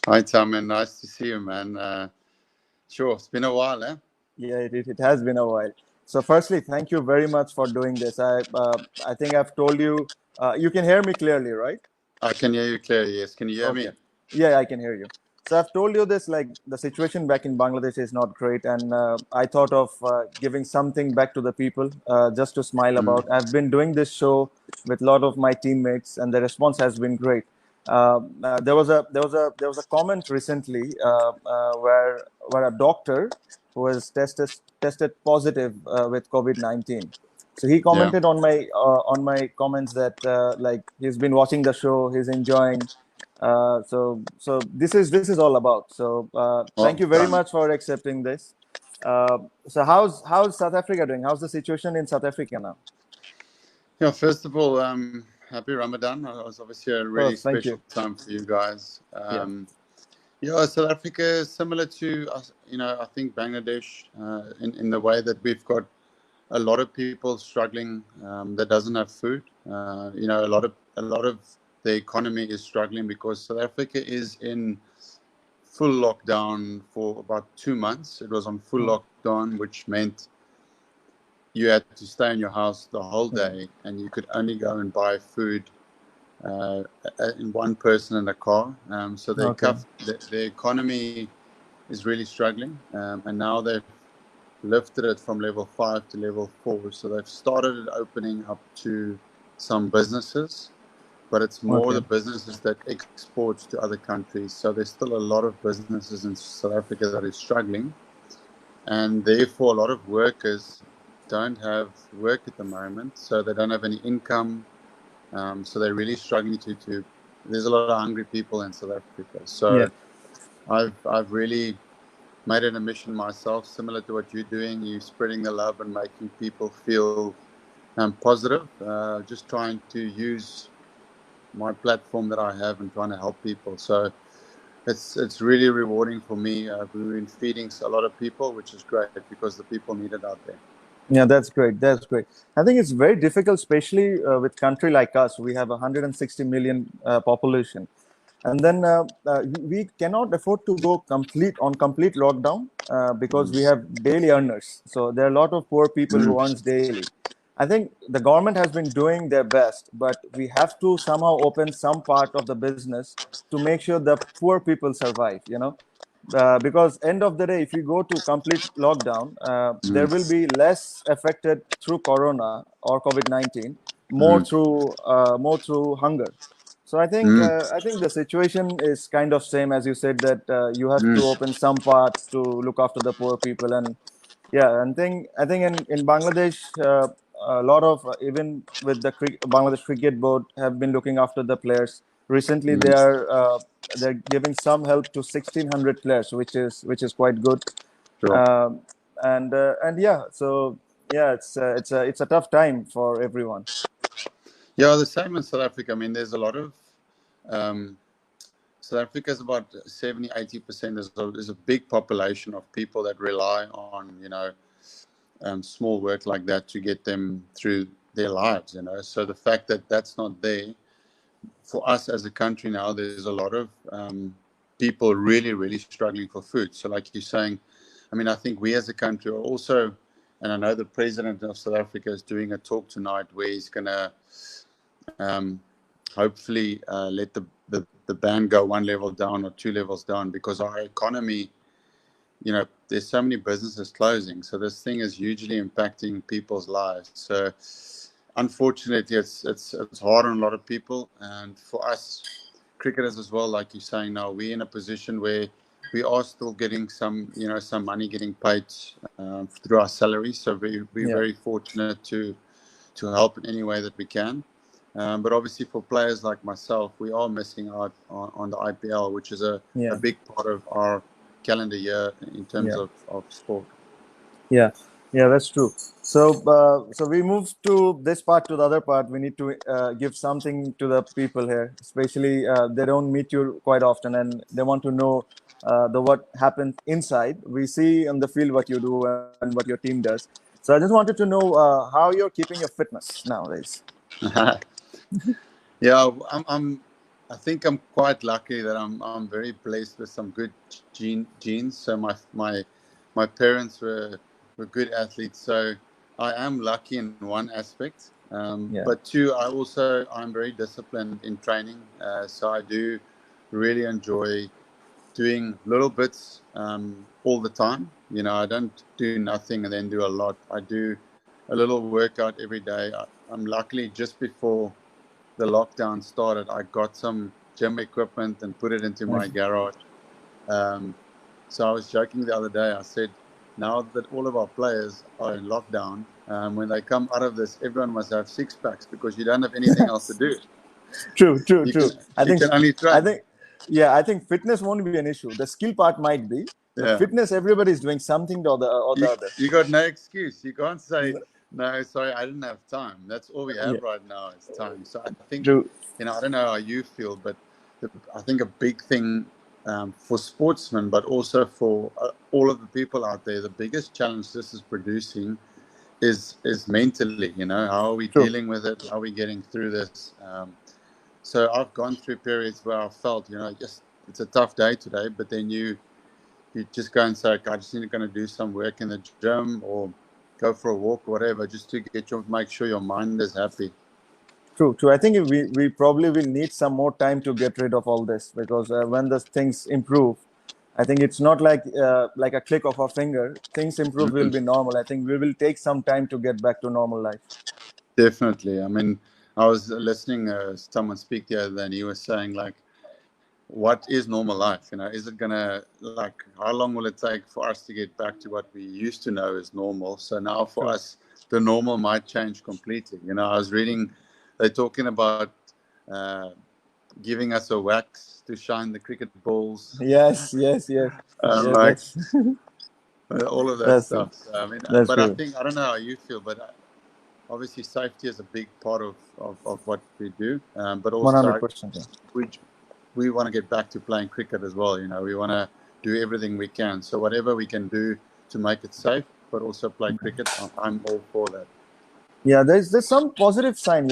Hi, Tamin. Nice to see you, man. Sure, it's been a while, eh? Yeah, it has been a while. So, firstly, thank you very much for doing this. I think I've told you. You can hear me clearly, right? I can hear you clearly. Yes, can you hear Okay. me? Yeah, I can hear you. So I've told you this, like the situation back in Bangladesh is not great, and I thought of giving something back to the people, just to smile Mm. about. I've been doing this show with a lot of my teammates, and the response has been great. There was a comment recently where a doctor who was tested positive with COVID-19. So he Yeah. commented on my comments that like he's been watching the show, he's enjoying. So this is all about. So Well thank you very done. much for accepting this. So how's South Africa doing? How's the situation in South Africa now? Yeah, first of all, happy Ramadan. It was obviously a Oh, really thank you. special time for you guys. Yeah. Yeah, South Africa is similar to us, I think Bangladesh, in the way that we've got a lot of people struggling that doesn't have food. A lot of the economy is struggling because South Africa is in full lockdown for about 2 months. It was on full Mm. lockdown, which meant you had to stay in your house the whole Yeah. day, and you could only go and buy food uh, in one person in a car. So Okay. the economy is really struggling, and now they've lifted it from level 5 to level 4. So they've started it opening up to some businesses, but it's more Okay. the businesses that export to other countries. So there's still a lot of businesses in South Africa that is struggling, and therefore a lot of workers don't have work at the moment, so they don't have any income. So they're really struggling to. There's a lot of hungry people in South Africa. So Yeah. I've really made it a mission myself, similar to what you're doing. You're spreading the love and making people feel positive. Just trying to use my platform that I have and trying to help people. So it's really rewarding for me. We've been feeding a lot of people, which is great because the people need it out there. Yeah, that's great. That's great. I think it's very difficult, especially with country like us. We have 160 million population, and then we cannot afford to go complete lockdown because we have daily earners. So there are a lot of poor people who Mm. earns daily. I think the government has been doing their best, but we have to somehow open some part of the business to make sure the poor people survive. Because end of the day, if you go to complete lockdown, there will Mm. be less affected through corona or COVID-19, Mm. more through hunger. So Mm. I think the situation is kind of same as you said, that you have to Mm. open some parts to look after the poor people. And yeah, and I think in Bangladesh, a lot of even with the Bangladesh Cricket Board have been looking after the players. Recently, Mm. they're giving some help to 1,600 players, which is quite good. Sure. Um, and yeah, so yeah, it's a tough time for everyone. Yeah, the same in South Africa. I mean, there's a lot of um, South Africa is about 70-80%. There's a big population of people that rely on, small work like that to get them through their lives, So the fact that that's not there for us as a country now, there's a lot of people really, really struggling for food. So, like you're saying, I mean, I think we as a country are also, and I know the president of South Africa is doing a talk tonight where he's going to um, hopefully let the ban go one level down or two levels down because our economy, there's so many businesses closing. So this thing is hugely impacting people's lives. So unfortunately, it's hard on a lot of people, and for us cricketers as well. Like you're saying now, we're in a position where we are still getting some money getting paid through our salaries. So we're Yeah, very fortunate to help in any way that we can. But obviously, for players like myself, we are missing out on the IPL, which is a yeah, big part of our calendar year in terms yeah. of sport. Yeah, yeah, that's true. So we move to this part to the other part. We need to give something to the people here, especially they don't meet you quite often, and they want to know the what happens inside. We see on the field what you do and what your team does. So I just wanted to know how you're keeping your fitness nowadays. Yeah, I'm. I think I'm quite lucky that I'm very blessed with some good genes. So my parents were good athletes. So I am lucky in one aspect. Yeah. But two, I'm very disciplined in training. So I do really enjoy doing little bits all the time. You know, I don't do nothing and then do a lot. I do a little workout every day. I'm luckily just before the lockdown started, I got some gym equipment and put it into my garage. Um, so I was joking the other day. I said, now that all of our players are in lockdown, when they come out of this, everyone must have six packs because you don't have anything else to do. True, true, You true. can you can only I train. think, yeah, I think fitness won't be an issue. The skill part might be, but Yeah. fitness, everybody is doing something or the other. You got no excuse. You can't say, no, sorry, I didn't have time. That's all we Yeah, have right now is time. So I think, true, I don't know how you feel, but I think a big thing for sportsmen, but also for all of the people out there, the biggest challenge this is producing is mentally. How are we true. dealing with it? How are we getting through this? So I've gone through periods where I felt, just it's a tough day today, but then you just go and say, okay, I just need to go and do some work in the gym or go for a walk or whatever, just to make sure your mind is happy. True, true. I think we probably will need some more time to get rid of all this because when the things improve, I think it's not like a click of a finger. Things improve will Mm, be normal. I think we will take some time to get back to normal life. definitely. I mean, I was listening someone speak the other day, and he was saying, like, what is normal life? Is it gonna, like, how long will it take for us to get back to what we used to know is normal? So now for True. us, the normal might change completely. I was reading, they're talking about uh, giving us a wax to shine the cricket balls, Yes, yes, yes, yes. like That's all of that that's true. stuff. So, I mean, That's but I true. think, I don't know how you feel, but obviously safety is a big part of what we do. But One also, hundred percent. we we want to get back to playing cricket as well. We want to do everything we can. So whatever we can do to make it safe, but also play cricket, I'm all for that. Yeah, there's some positive sign.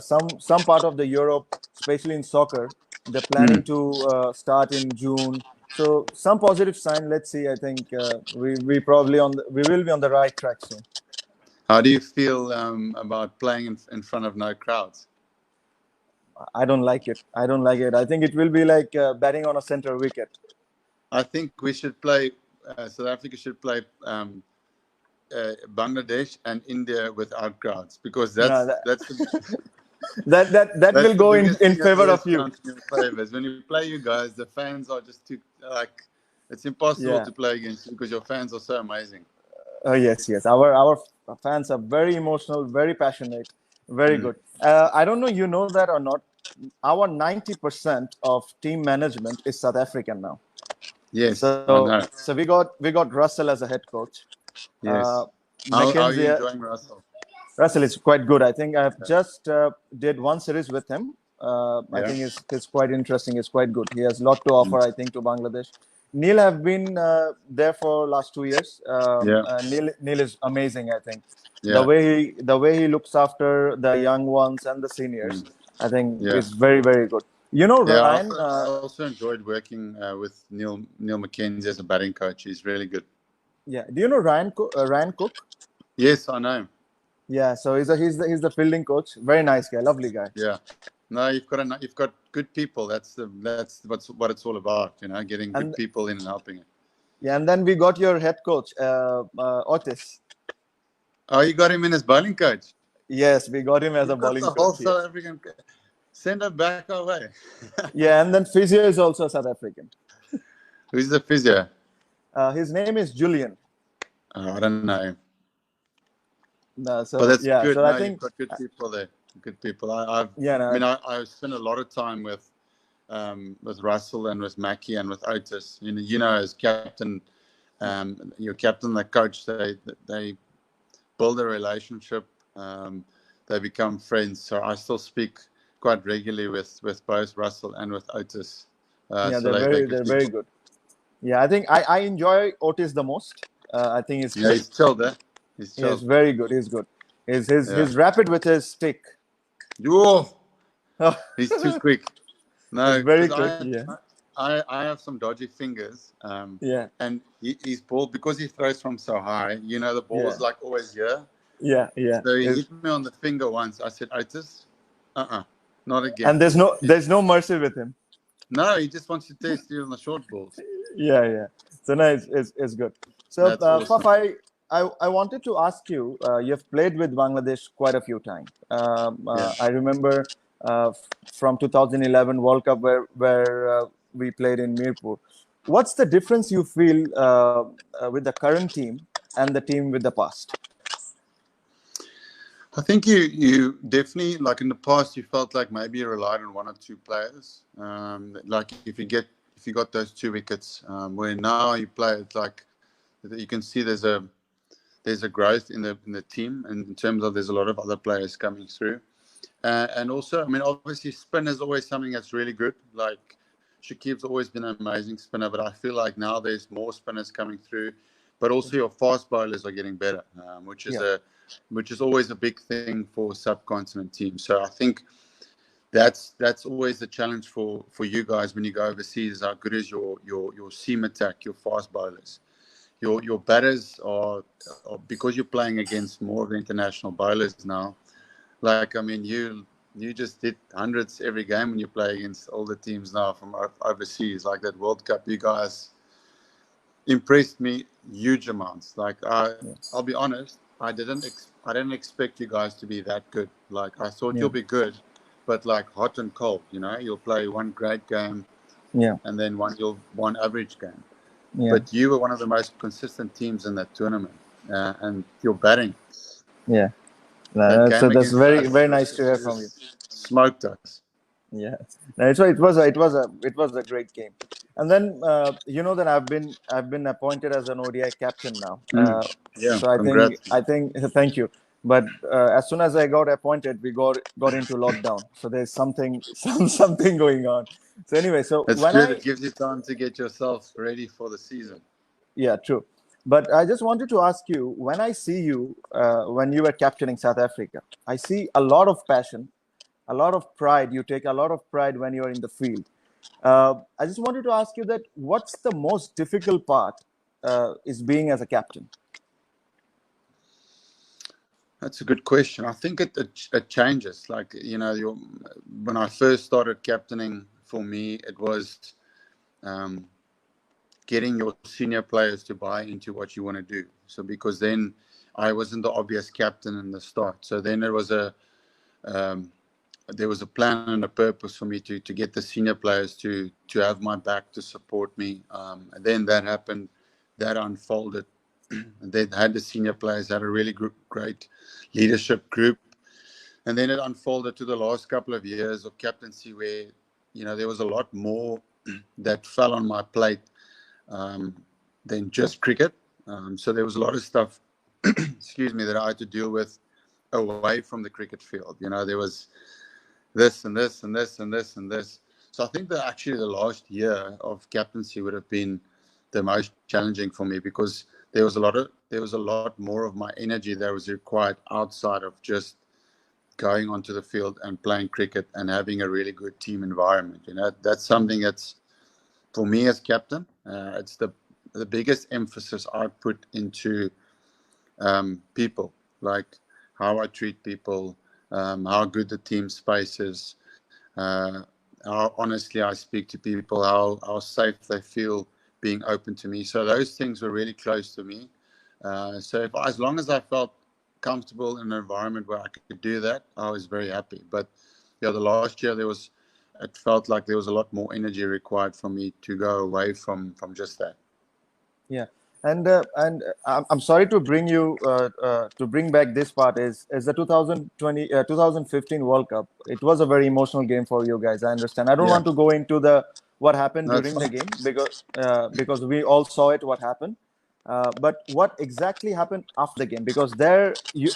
Some part of the Europe, especially in soccer, they're planning Mm. to start in June. So some positive sign. Let's see. I think we will be on the right track soon. How do you feel about playing in front of no crowds? I don't like it. I don't like it. I think it will be like batting on a center wicket. I think we should play. South Africa should play Bangladesh and India without crowds because No, that's the, that that's will the go biggest in thing that favor of always you. counts in your favor. Is when you play you guys, the fans are just too, like, it's impossible Yeah. to play against you because your fans are so amazing. Yes, yes. Our fans are very emotional, very passionate, very Mm. good. I don't know you know that or not. Our 90% of team management is South African now. Yes, I So know. we got Russell as a head coach. Yes. How are you Mackenzie enjoying Russell? Russell is quite good. I think I've just did one series with him. I Yeah. think it's quite interesting. It's quite good. He has a lot to Mm. offer. I think to Bangladesh. Neil have been there for last 2 years. Yeah. Neil is amazing. I think Yeah. the way he looks after the young ones and the seniors, Mm. I think Yeah. is very very good. Yeah. Ryan. I also enjoyed working with Neil McKenzie as a batting coach. He's really good. Yeah. Do you know Ryan Cook? Yes, I know him. Yeah. So he's the fielding coach. Very nice guy. Lovely guy. Yeah. No, you've got good people. That's what it's all about. Getting good And people in and helping it. yeah, and then we got your head coach, Otis. Oh, you got him in as bowling coach. Yes, we got him as a You've got bowling the whole coach. South Yes. African. Send her back our way. Yeah, and then physio is also South African. Who's the physio? His name is Julian. I don't know him. But So that's yeah, good. so I No, you've think got good people there. Good people. I yeah, no, mean, I spent a lot of time with Russell and with Mackie and with Otis. As captain, your captain, the coach, they build a relationship. They become friends. So I still speak quite regularly with both Russell and with Otis. yeah, So they they're give me. very good. Yeah, I think I enjoy Otis the most. I think he's Yeah, great. he's chilled, eh? He's He is chilled. very good. He's good. He's Yeah. rapid with his stick. Whoa, he's too quick. It's No, very because quick. Yeah. I have some dodgy fingers. Yeah. And his ball, because he throws from so high, the Yeah. ball's like always here. Yeah. Yeah. So he hit me on the finger once. I said, Otis, not again. And there's no mercy with him. No, he just wants to test you on the short balls. Yeah. Yeah. So no, it's good. So That's awesome. Faf, I wanted to ask you. You've played with Bangladesh quite a few times. Yeah. I remember from 2011 World Cup where we played in Mirpur. What's the difference you feel with the current team and the team with the past? I think you definitely, like in the past, you felt like maybe you relied on one or two players. Like if you got those 2 wickets, where now you play, it's like you can see there's a growth in the team, and in terms of there's a lot of other players coming through. And also, I mean, obviously, spin is always something that's really good. Like Shakib's always been an amazing spinner, but I feel like now there's more spinners coming through. But also, your fast bowlers are getting better, Yeah. which is always a big thing for subcontinent teams. So I think that's always the challenge for you guys when you go overseas. Is how good is your seam attack, your fast bowlers. Your batters are because you're playing against more of the international bowlers now. Like, I mean, you just hit hundreds every game when you play against all the teams now from overseas. Like that World Cup, you guys impressed me huge amounts. Like Yeah. I'll be honest, I didn't expect you guys to be that good. Like I thought Yeah. you'll be good, but like hot and cold. You'll play one great game Yeah. and then one average game. Yeah. But you were one of the most consistent teams in that tournament, and your batting. Yeah. That So game that's against very us, very nice to hear you from you. just smoked us. Yeah, no, it was a great game. And then that I've been appointed as an ODI captain now. Mm. Yeah, So congrats. I think thank you. But as soon as I got appointed, we got into lockdown. So there's something going on. So anyway, so That's when good. I It gives you time to get yourself ready for the season. yeah, true. But I just wanted to ask you, when I see you when you were captaining South Africa, I see a lot of passion, a lot of pride. You take a lot of pride when you're in the field. I just wanted to ask you that what's the most difficult part is being as a captain? That's a good question. I think it changes. Like, when I first started captaining, for me, it was um, getting your senior players to buy into what you want to do. So because then I wasn't the obvious captain in the start. So then um, there was a plan and a purpose for me to get the senior players to have my back, to support me. And then that happened, that unfolded. They had the senior players, had a really great leadership group. And then it unfolded to the last couple of years of captaincy where, there was a lot more that fell on my plate um, than just cricket. So there was a lot of stuff, excuse me, that I had to deal with away from the cricket field. There was this and this and this and this and this. So I think that actually the last year of captaincy would have been the most challenging for me because there was a lot more of my energy that was required outside of just going onto the field and playing cricket and having a really good team environment. That's something that's for me as captain. It's the biggest emphasis I put into people, like how I treat people, how good the team space is, uh, how honestly I speak to people, how safe they feel being open to me. So those things were really close to me. So as long as I felt comfortable in an environment where I could do that, I was very happy. But yeah, the last year it felt like there was a lot more energy required for me to go away from just that. Yeah, and I'm sorry to bring back this part is the 2015 World Cup. It was a very emotional game for you guys. I understand. I don't Yeah, want to go into the what happened no, it's during the fine. game because we all saw it what happened. But what exactly happened after the game? Because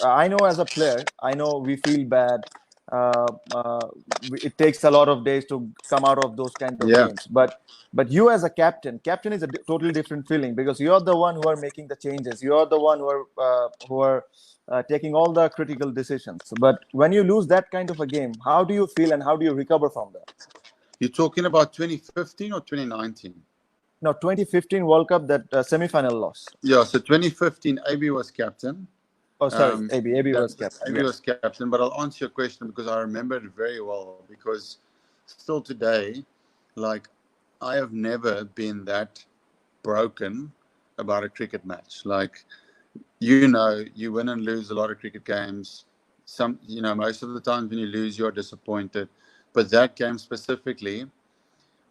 I know as a player, I know we feel bad. Uh, uh, it takes a lot of days to come out of those kind of Yeah, games. But you as a captain is a totally different feeling because you're the one who are making the changes. You're the one who are taking all the critical decisions. But when you lose that kind of a game, how do you feel and how do you recover from that? You're talking about 2015 or 2019? No, 2015 World Cup, that semi-final loss. Yeah, so 2015, AB was captain. Oh, sorry, AB That was captain. AB Yeah, was captain, but I'll answer your question because I remember it very well. Because still today, like, I have never been that broken about a cricket match. Like, you win and lose a lot of cricket games. Most of the times when you lose, you're disappointed. But that game specifically,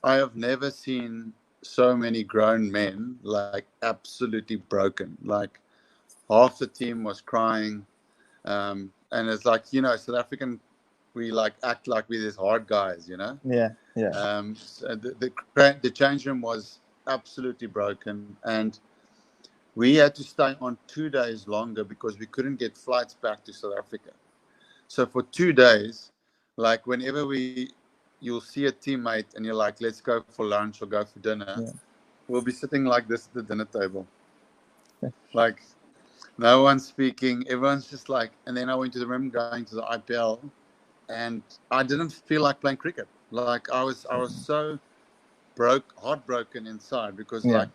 I have never seen so many grown men like absolutely broken. Like half the team was crying, and it's like South African, we like act like we're these hard guys. yeah, yeah, So the change room was absolutely broken, and we had to stay on 2 days longer because we couldn't get flights back to South Africa. So for 2 days, like whenever you'll see a teammate and you're like, let's go for lunch or go for dinner, yeah. we'll be sitting like this at the dinner table. Like no one's speaking, everyone's just like, and then I went to the room going to the IPL and I didn't feel like playing cricket. Like I was so heartbroken inside because Yeah.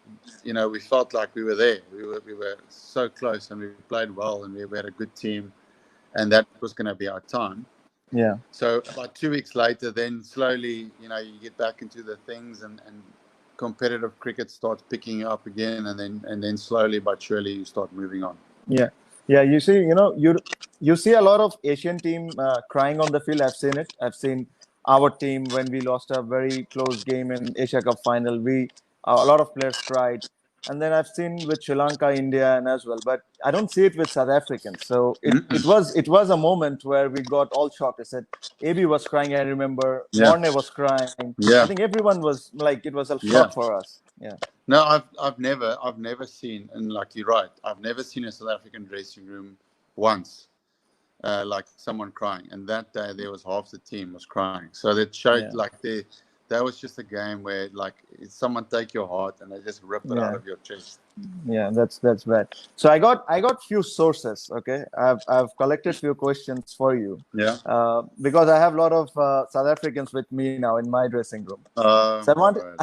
we felt like we were there. We were so close and we played well and we had a good team and that was going to be our time. Yeah. So about 2 weeks later, then slowly, you get back into the things and competitive cricket starts picking up again, and then slowly but surely you start moving on. Yeah, yeah. You see, you see a lot of Asian team crying on the field. I've seen it. I've seen our team when we lost a very close game in Asia Cup final. A lot of players cried, and then I've seen with Sri Lanka, India, and as well. But I don't see it with South Africans. So it was a moment where we got all shocked. I said, AB was crying. I remember Yeah, Morne was crying. I yeah, think everyone was like, it was a yeah. shock for us. Yeah, No, I've never seen, and like you're right, I've never seen a South African dressing room once like someone crying, and that day there was half the team was crying. So that showed yeah, that was just a game where like someone take your heart and they just rip it out yeah. of your chest. Yeah, that's bad. So I got few sources. Okay, I've collected few questions for you, Yeah. because I have a lot of South Africans with me now in my dressing room. Oh So I my wanted word.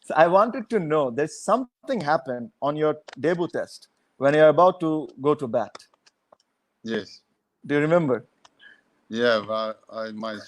so I wanted to know, there's something happened on your debut test when you're about to go to bat. Yes. Do you remember? Yeah. My